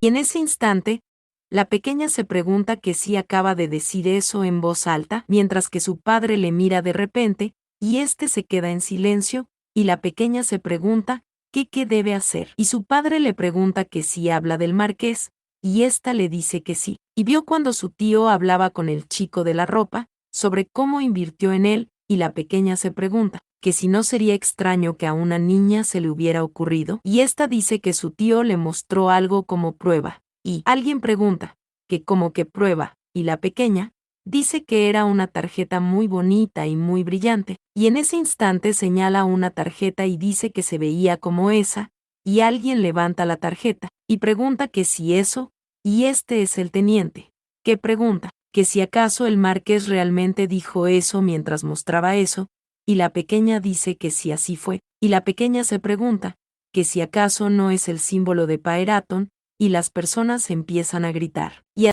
Y en ese instante, la pequeña se pregunta que si acaba de decir eso en voz alta, mientras que su padre le mira de repente, y éste se queda en silencio, y la pequeña se pregunta qué debe hacer. Y su padre le pregunta que si habla del marqués, y ésta le dice que sí. Y vio cuando su tío hablaba con el chico de la ropa, sobre cómo invirtió en él, y la pequeña se pregunta que si no sería extraño que a una niña se le hubiera ocurrido, y ésta dice que su tío le mostró algo como prueba. Y alguien pregunta, que como que prueba, y la pequeña dice que era una tarjeta muy bonita y muy brillante, y en ese instante señala una tarjeta y dice que se veía como esa, y alguien levanta la tarjeta, y pregunta que si eso, y este es el teniente, que pregunta, que si acaso el marqués realmente dijo eso mientras mostraba eso, y la pequeña dice que si así fue, y la pequeña se pregunta, que si acaso no es el símbolo de Paeraton, y las personas empiezan a gritar y a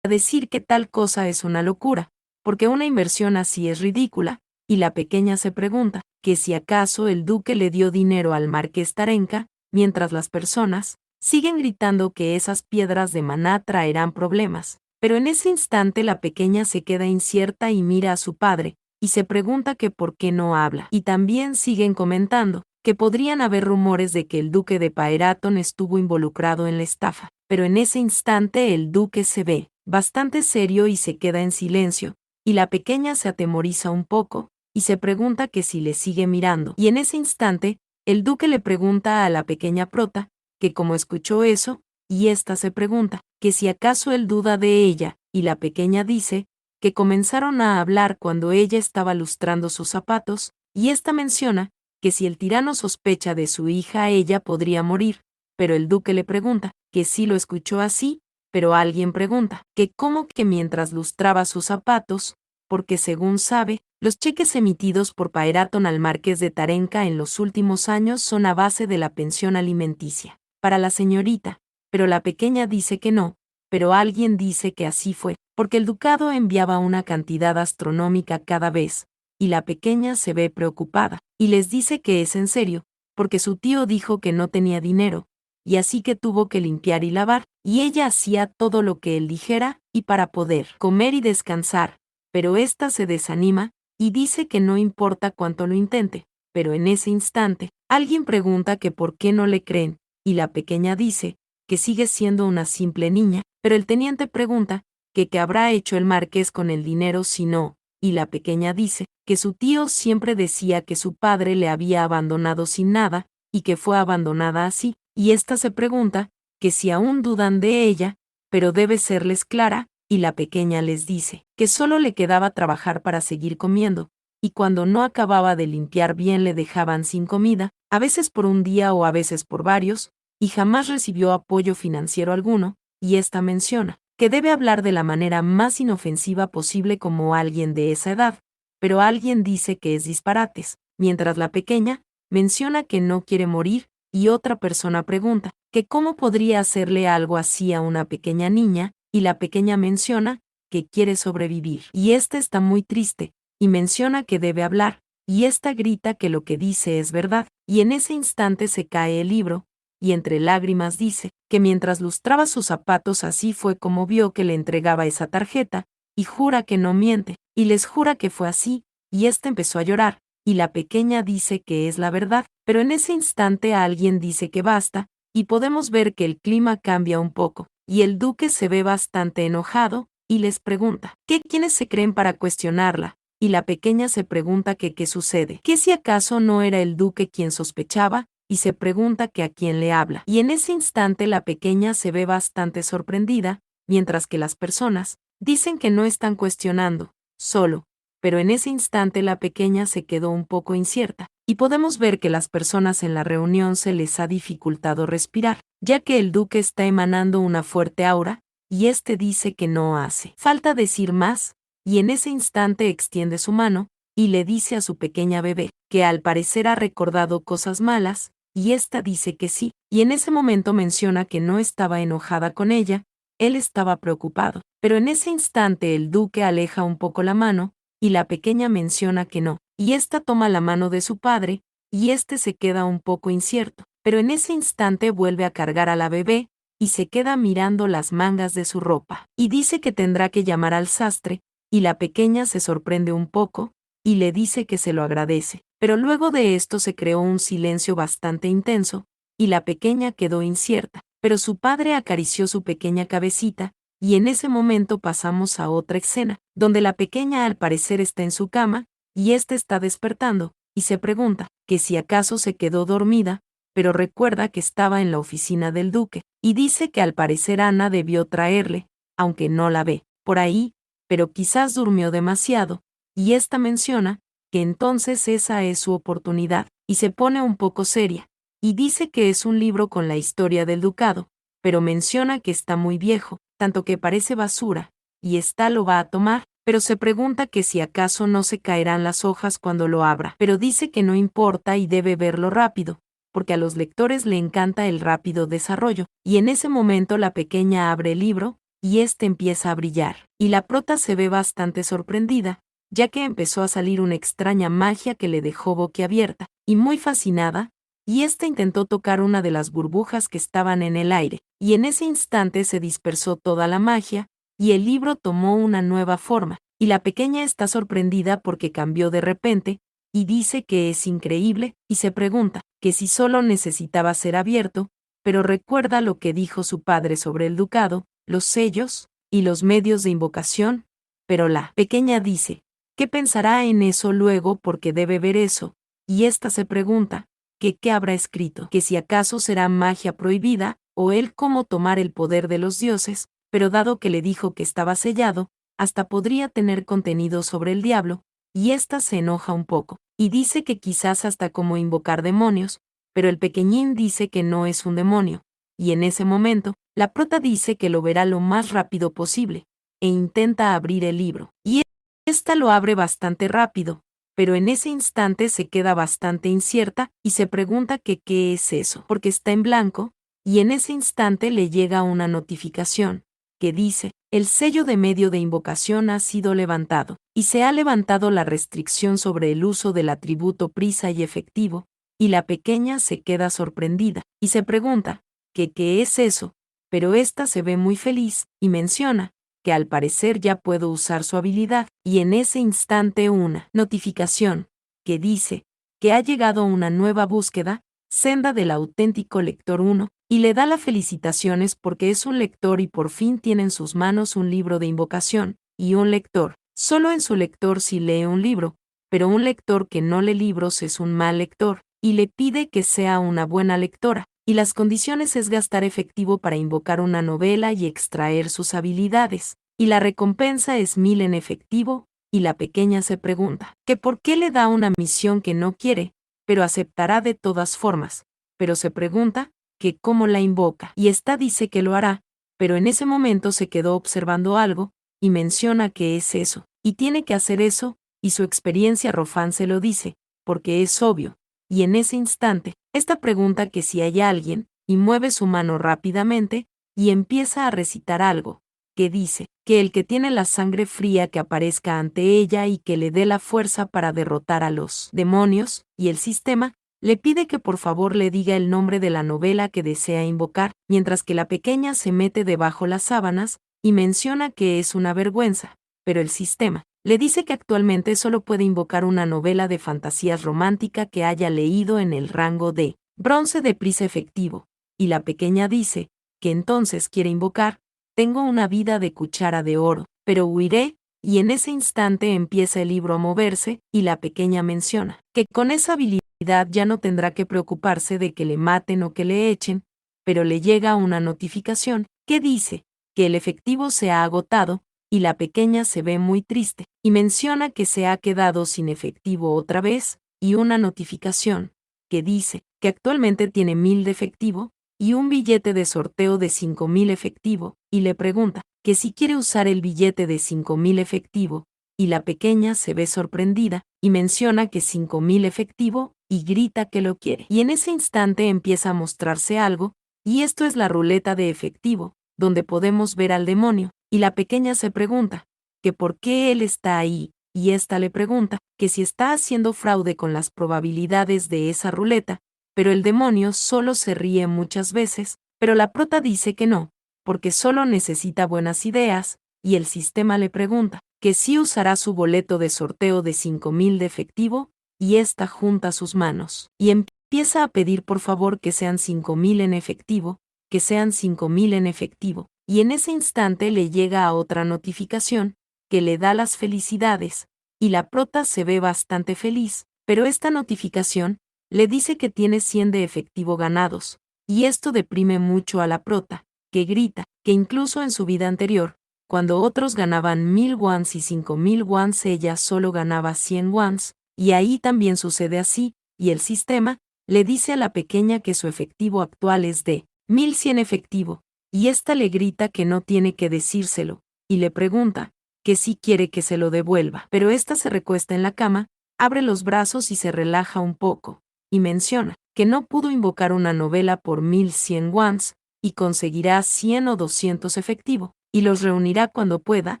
decir que tal cosa es una locura, porque una inversión así es ridícula, y la pequeña se pregunta que si acaso el duque le dio dinero al marqués Tarenka, mientras las personas siguen gritando que esas piedras de maná traerán problemas. Pero en ese instante la pequeña se queda incierta y mira a su padre, y se pregunta que por qué no habla. Y también siguen comentando que podrían haber rumores de que el duque de Paeraton estuvo involucrado en la estafa. Pero en ese instante el duque se ve bastante serio y se queda en silencio, y la pequeña se atemoriza un poco, y se pregunta que si le sigue mirando. Y en ese instante, el duque le pregunta a la pequeña prota, que como escuchó eso, y ésta se pregunta, que si acaso él duda de ella, y la pequeña dice, que comenzaron a hablar cuando ella estaba lustrando sus zapatos, y ésta menciona que si el tirano sospecha de su hija ella podría morir, pero el duque le pregunta que si lo escuchó así, pero alguien pregunta que cómo que mientras lustraba sus zapatos, porque según sabe, los cheques emitidos por Paeraton al marqués de Tarenka en los últimos años son a base de la pensión alimenticia para la señorita, pero la pequeña dice que no, pero alguien dice que así fue, porque el ducado enviaba una cantidad astronómica cada vez, y la pequeña se ve preocupada, y les dice que es en serio, porque su tío dijo que no tenía dinero, y así que tuvo que limpiar y lavar, y ella hacía todo lo que él dijera, y para poder comer y descansar, pero ésta se desanima, y dice que no importa cuánto lo intente, pero en ese instante, alguien pregunta que por qué no le creen, y la pequeña dice que sigue siendo una simple niña, pero el teniente pregunta que qué habrá hecho el marqués con el dinero si no, y la pequeña dice que su tío siempre decía que su padre le había abandonado sin nada, y que fue abandonada así, y ésta se pregunta que si aún dudan de ella, pero debe serles clara, y la pequeña les dice que solo le quedaba trabajar para seguir comiendo, y cuando no acababa de limpiar bien le dejaban sin comida, a veces por un día o a veces por varios, y jamás recibió apoyo financiero alguno, y ésta menciona que debe hablar de la manera más inofensiva posible como alguien de esa edad, pero alguien dice que es disparates, mientras la pequeña menciona que no quiere morir, y otra persona pregunta que cómo podría hacerle algo así a una pequeña niña, y la pequeña menciona que quiere sobrevivir, y ésta está muy triste, y menciona que debe hablar, y ésta grita que lo que dice es verdad, y en ese instante se cae el libro, y entre lágrimas dice que mientras lustraba sus zapatos así fue como vio que le entregaba esa tarjeta, y jura que no miente, y les jura que fue así, y ésta empezó a llorar, y la pequeña dice que es la verdad, pero en ese instante alguien dice que basta, y podemos ver que el clima cambia un poco, y el duque se ve bastante enojado, y les pregunta que quiénes se creen para cuestionarla, y la pequeña se pregunta que qué sucede, que si acaso no era el duque quien sospechaba, y se pregunta que a quién le habla. Y en ese instante la pequeña se ve bastante sorprendida, mientras que las personas dicen que no están cuestionando, solo, pero en ese instante la pequeña se quedó un poco incierta, y podemos ver que las personas en la reunión se les ha dificultado respirar, ya que el duque está emanando una fuerte aura, y este dice que no hace falta decir más, y en ese instante extiende su mano, y le dice a su pequeña bebé, que al parecer ha recordado cosas malas, y ésta dice que sí, y en ese momento menciona que no estaba enojada con ella, él estaba preocupado, pero en ese instante el duque aleja un poco la mano, y la pequeña menciona que no, y ésta toma la mano de su padre, y éste se queda un poco incierto, pero en ese instante vuelve a cargar a la bebé, y se queda mirando las mangas de su ropa. Y dice que tendrá que llamar al sastre, y la pequeña se sorprende un poco, y le dice que se lo agradece. Pero luego de esto se creó un silencio bastante intenso, y la pequeña quedó incierta. Pero su padre acarició su pequeña cabecita, y en ese momento pasamos a otra escena, donde la pequeña al parecer está en su cama, y ésta está despertando, y se pregunta que si acaso se quedó dormida, pero recuerda que estaba en la oficina del duque, y dice que al parecer Ana debió traerle, aunque no la ve, por ahí, pero quizás durmió demasiado, y ésta menciona que entonces esa es su oportunidad, y se pone un poco seria, y dice que es un libro con la historia del ducado, pero menciona que está muy viejo, tanto que parece basura, y ésta lo va a tomar, pero se pregunta que si acaso no se caerán las hojas cuando lo abra, pero dice que no importa y debe verlo rápido, porque a los lectores le encanta el rápido desarrollo, y en ese momento la pequeña abre el libro, y este empieza a brillar, y la prota se ve bastante sorprendida, ya que empezó a salir una extraña magia que le dejó boquiabierta, y muy fascinada, y ésta intentó tocar una de las burbujas que estaban en el aire, y en ese instante se dispersó toda la magia, y el libro tomó una nueva forma, y la pequeña está sorprendida porque cambió de repente, y dice que es increíble, y se pregunta que si solo necesitaba ser abierto, pero recuerda lo que dijo su padre sobre el ducado, los sellos, y los medios de invocación, pero la pequeña dice, ¿qué pensará en eso luego porque debe ver eso? Y ésta se pregunta, que qué habrá escrito, que si acaso será magia prohibida, o él cómo tomar el poder de los dioses, pero dado que le dijo que estaba sellado, hasta podría tener contenido sobre el diablo, y ésta se enoja un poco, y dice que quizás hasta como invocar demonios, pero el pequeñín dice que no es un demonio, y en ese momento, la prota dice que lo verá lo más rápido posible, e intenta abrir el libro, y ésta lo abre bastante rápido, pero en ese instante se queda bastante incierta y se pregunta que qué es eso, porque está en blanco, y en ese instante le llega una notificación, que dice, el sello de medio de invocación ha sido levantado, y se ha levantado la restricción sobre el uso del atributo prisa y efectivo, y la pequeña se queda sorprendida, y se pregunta, que qué es eso, pero ésta se ve muy feliz, y menciona, que al parecer ya puedo usar su habilidad, y en ese instante una notificación, que dice, que ha llegado una nueva búsqueda, senda del auténtico lector 1, y le da las felicitaciones porque es un lector y por fin tiene en sus manos un libro de invocación, y un lector, solo en su lector si lee un libro, pero un lector que no lee libros es un mal lector, y le pide que sea una buena lectora, y las condiciones es gastar efectivo para invocar una novela y extraer sus habilidades, y la recompensa es 1000 en efectivo, y la pequeña se pregunta, que por qué le da una misión que no quiere, pero aceptará de todas formas, pero se pregunta, que cómo la invoca, y ésta dice que lo hará, pero en ese momento se quedó observando algo, y menciona que es eso, y tiene que hacer eso, y su experiencia Rofán se lo dice, porque es obvio, y en ese instante, esta pregunta que si hay alguien, y mueve su mano rápidamente, y empieza a recitar algo, que dice, que el que tiene la sangre fría que aparezca ante ella y que le dé la fuerza para derrotar a los demonios, y el sistema, le pide que por favor le diga el nombre de la novela que desea invocar, mientras que la pequeña se mete debajo las sábanas, y menciona que es una vergüenza, pero el sistema le dice que actualmente solo puede invocar una novela de fantasías romántica que haya leído en el rango de bronce de prisa efectivo, y la pequeña dice que entonces quiere invocar, tengo una vida de cuchara de oro, pero huiré, y en ese instante empieza el libro a moverse, y la pequeña menciona que con esa habilidad ya no tendrá que preocuparse de que le maten o que le echen, pero le llega una notificación que dice que el efectivo se ha agotado, y la pequeña se ve muy triste, y menciona que se ha quedado sin efectivo otra vez, y una notificación, que dice que actualmente tiene 1000 de efectivo, y un billete de sorteo de 5000 efectivo, y le pregunta que si quiere usar el billete de 5000 efectivo, y la pequeña se ve sorprendida, y menciona que 5000 efectivo, y grita que lo quiere. Y en ese instante empieza a mostrarse algo, y esto es la ruleta de efectivo, donde podemos ver al demonio, y la pequeña se pregunta, que por qué él está ahí, y ésta le pregunta, que si está haciendo fraude con las probabilidades de esa ruleta, pero el demonio solo se ríe muchas veces, pero la prota dice que no, porque solo necesita buenas ideas, y el sistema le pregunta que sí usará su boleto de sorteo de 5,000 de efectivo, y ésta junta sus manos, y empieza a pedir por favor que sean 5,000 en efectivo, que sean 5,000 en efectivo, y en ese instante le llega a otra notificación, que le da las felicidades, y la prota se ve bastante feliz, pero esta notificación le dice que tiene 100 de efectivo ganados, y esto deprime mucho a la prota, que grita, que incluso en su vida anterior, cuando otros ganaban 1,000 wons y 5,000 wons, ella solo ganaba 100 wons, y ahí también sucede así, y el sistema le dice a la pequeña que su efectivo actual es de 1,100 efectivo, y ésta le grita que no tiene que decírselo, y le pregunta que sí quiere que se lo devuelva, pero ésta se recuesta en la cama, abre los brazos y se relaja un poco, y menciona que no pudo invocar una novela por 1,100 wons, y conseguirá 100 o 200 efectivo, y los reunirá cuando pueda,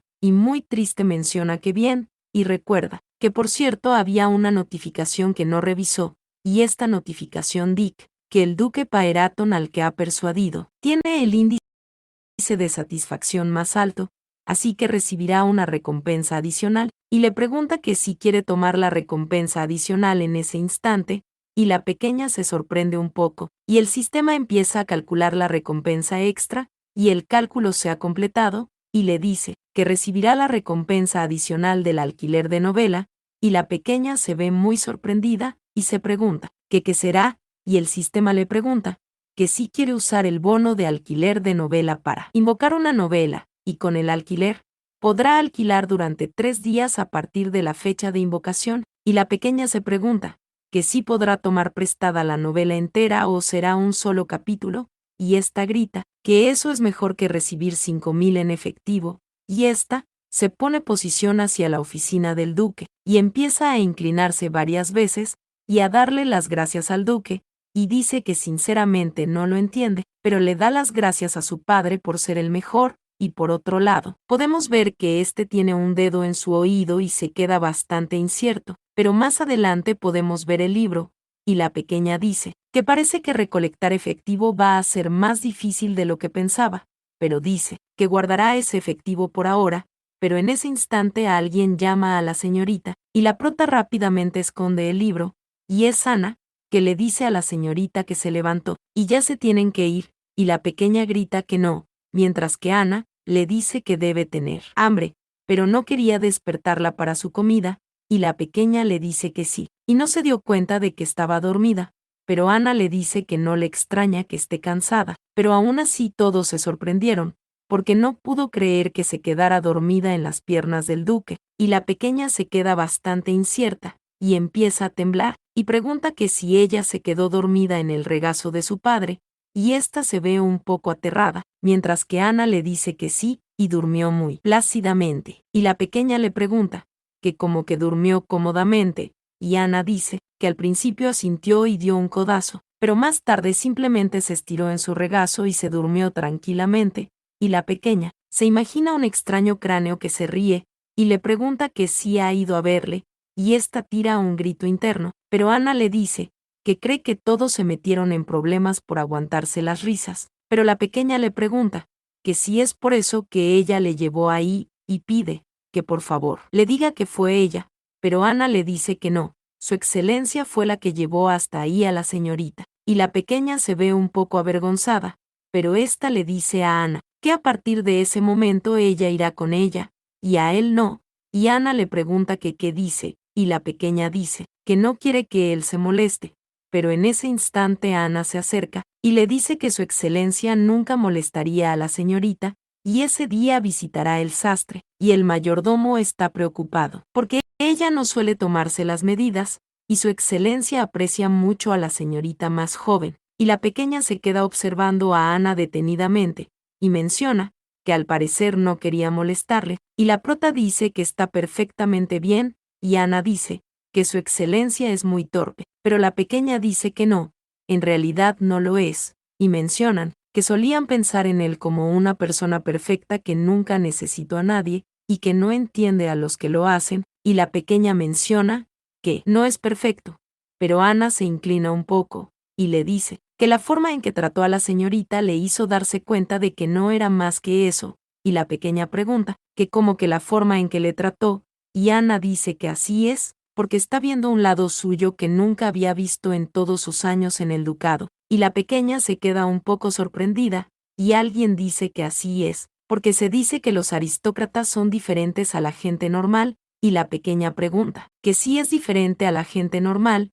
y muy triste menciona que bien, y recuerda que por cierto había una notificación que no revisó, y esta notificación dice que el duque Paeraton al que ha persuadido tiene el índice de satisfacción más alto, así que recibirá una recompensa adicional, y le pregunta que si quiere tomar la recompensa adicional en ese instante, y la pequeña se sorprende un poco, y el sistema empieza a calcular la recompensa extra, y el cálculo se ha completado, y le dice que recibirá la recompensa adicional del alquiler de novela, y la pequeña se ve muy sorprendida, y se pregunta que qué será, y el sistema le pregunta que sí quiere usar el bono de alquiler de novela para invocar una novela, y con el alquiler, podrá alquilar durante 3 días a partir de la fecha de invocación, y la pequeña se pregunta que sí podrá tomar prestada la novela entera o será un solo capítulo, y ésta grita que eso es mejor que recibir 5,000 en efectivo, y ésta se pone posición hacia la oficina del duque, y empieza a inclinarse varias veces, y a darle las gracias al duque, y dice que sinceramente no lo entiende, pero le da las gracias a su padre por ser el mejor, y por otro lado, podemos ver que este tiene un dedo en su oído y se queda bastante incierto, pero más adelante podemos ver el libro, y la pequeña dice que parece que recolectar efectivo va a ser más difícil de lo que pensaba, pero dice que guardará ese efectivo por ahora, pero en ese instante alguien llama a la señorita, y la prota rápidamente esconde el libro, y es Ana, que le dice a la señorita que se levantó, y ya se tienen que ir, y la pequeña grita que no, mientras que Ana le dice que debe tener hambre, pero no quería despertarla para su comida, y la pequeña le dice que sí, y no se dio cuenta de que estaba dormida, pero Ana le dice que no le extraña que esté cansada, pero aún así todos se sorprendieron, porque no pudo creer que se quedara dormida en las piernas del duque, y la pequeña se queda bastante incierta, y empieza a temblar, y pregunta que si ella se quedó dormida en el regazo de su padre, y ésta se ve un poco aterrada, mientras que Ana le dice que sí, y durmió muy plácidamente, y la pequeña le pregunta que como que durmió cómodamente, y Ana dice que al principio asintió y dio un codazo, pero más tarde simplemente se estiró en su regazo y se durmió tranquilamente, y la pequeña se imagina un extraño cráneo que se ríe, y le pregunta que si ha ido a verle, y ésta tira un grito interno, pero Ana le dice que cree que todos se metieron en problemas por aguantarse las risas, pero la pequeña le pregunta que si es por eso que ella le llevó ahí, y pide que por favor le diga que fue ella, pero Ana le dice que no, su excelencia fue la que llevó hasta ahí a la señorita, y la pequeña se ve un poco avergonzada, pero ésta le dice a Ana que a partir de ese momento ella irá con ella, y a él no, y Ana le pregunta que qué dice, y la pequeña dice que no quiere que él se moleste, pero en ese instante Ana se acerca y le dice que su excelencia nunca molestaría a la señorita, y ese día visitará el sastre, y el mayordomo está preocupado, porque ella no suele tomarse las medidas, y su excelencia aprecia mucho a la señorita más joven, y la pequeña se queda observando a Ana detenidamente, y menciona que al parecer no quería molestarle, y la prota dice que está perfectamente bien, y Ana dice que su excelencia es muy torpe, pero la pequeña dice que no, en realidad no lo es, y mencionan que solían pensar en él como una persona perfecta que nunca necesitó a nadie, y que no entiende a los que lo hacen, y la pequeña menciona que no es perfecto, pero Ana se inclina un poco, y le dice que la forma en que trató a la señorita le hizo darse cuenta de que no era más que eso, y la pequeña pregunta, que como que la forma en que le trató, y Ana dice que así es, porque está viendo un lado suyo que nunca había visto en todos sus años en el ducado, y la pequeña se queda un poco sorprendida, y alguien dice que así es, porque se dice que los aristócratas son diferentes a la gente normal, y la pequeña pregunta, que sí es diferente a la gente normal,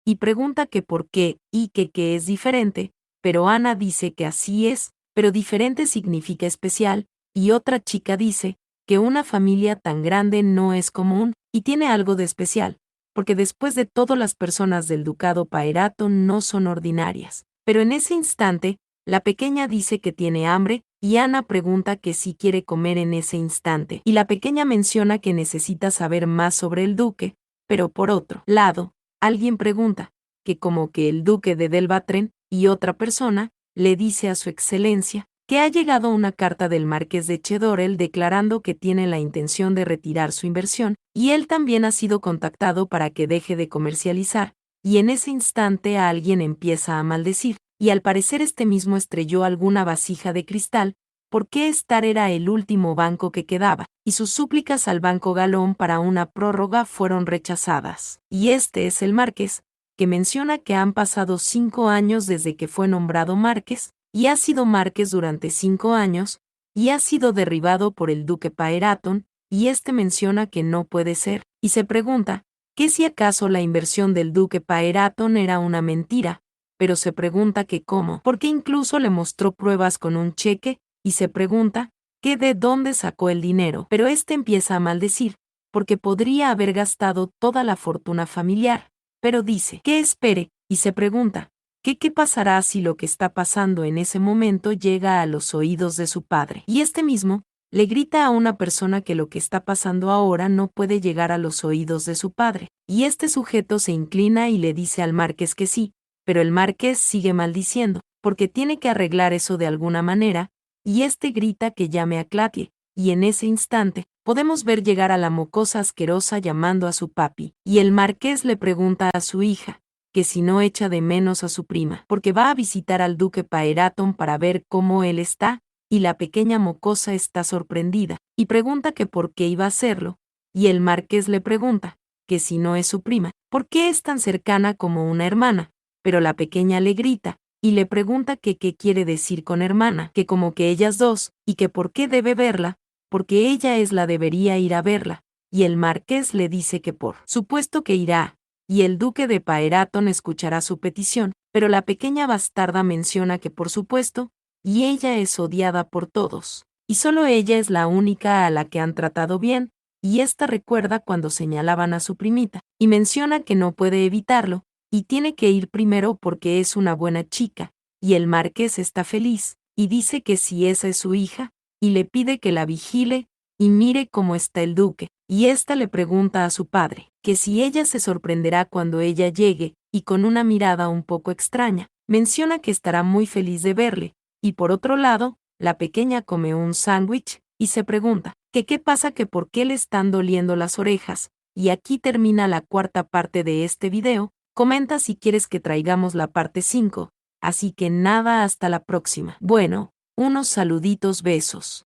y pregunta que por qué y que es diferente, pero Ana dice que así es, pero diferente significa especial, y otra chica dice que una familia tan grande no es común y tiene algo de especial, porque después de todo las personas del ducado Paerato no son ordinarias. Pero en ese instante, la pequeña dice que tiene hambre y Ana pregunta que si quiere comer en ese instante, y la pequeña menciona que necesita saber más sobre el duque, pero por otro lado, alguien pregunta, que como que el duque de Delvatren, y otra persona, le dice a su excelencia, que ha llegado una carta del marqués de Chedorel declarando que tiene la intención de retirar su inversión, y él también ha sido contactado para que deje de comercializar, y en ese instante alguien empieza a maldecir, y al parecer este mismo estrelló alguna vasija de cristal, porque Estar era el último banco que quedaba, y sus súplicas al banco Galón para una prórroga fueron rechazadas. Y este es el marqués, que menciona que han pasado 5 años desde que fue nombrado marqués, y ha sido marqués durante 5 años, y ha sido derribado por el duque Paeraton, y este menciona que no puede ser, y se pregunta, que si acaso la inversión del duque Paeraton era una mentira, pero se pregunta que cómo, porque incluso le mostró pruebas con un cheque, y se pregunta, que de dónde sacó el dinero, pero este empieza a maldecir, porque podría haber gastado toda la fortuna familiar, pero dice, que espere, y se pregunta, que qué pasará si lo que está pasando en ese momento llega a los oídos de su padre, y este mismo, le grita a una persona que lo que está pasando ahora no puede llegar a los oídos de su padre, y este sujeto se inclina y le dice al marqués que sí, pero el marqués sigue maldiciendo, porque tiene que arreglar eso de alguna manera, y este grita que llame a Clatie, y en ese instante, podemos ver llegar a la mocosa asquerosa llamando a su papi, y el marqués le pregunta a su hija, que si no echa de menos a su prima, porque va a visitar al duque Paeraton para ver cómo él está, y la pequeña mocosa está sorprendida, y pregunta que por qué iba a hacerlo, y el marqués le pregunta, que si no es su prima, ¿por qué es tan cercana como una hermana? Pero la pequeña le grita, y le pregunta que qué quiere decir con hermana, que como que ellas dos, y que por qué debe verla, porque ella es la debería ir a verla, y el marqués le dice que por supuesto que irá, y el duque de Paeraton escuchará su petición, pero la pequeña bastarda menciona que por supuesto, y ella es odiada por todos, y solo ella es la única a la que han tratado bien, y ésta recuerda cuando señalaban a su primita, y menciona que no puede evitarlo, y tiene que ir primero porque es una buena chica, y el marqués está feliz, y dice que si esa es su hija, y le pide que la vigile, y mire cómo está el duque, y ésta le pregunta a su padre, que si ella se sorprenderá cuando ella llegue, y con una mirada un poco extraña, menciona que estará muy feliz de verle, y por otro lado, la pequeña come un sándwich, y se pregunta, que qué pasa que por qué le están doliendo las orejas, y aquí termina la cuarta parte de este video. Comenta si quieres que traigamos la parte 5. Así que nada, hasta la próxima. Bueno, unos saluditos, besos.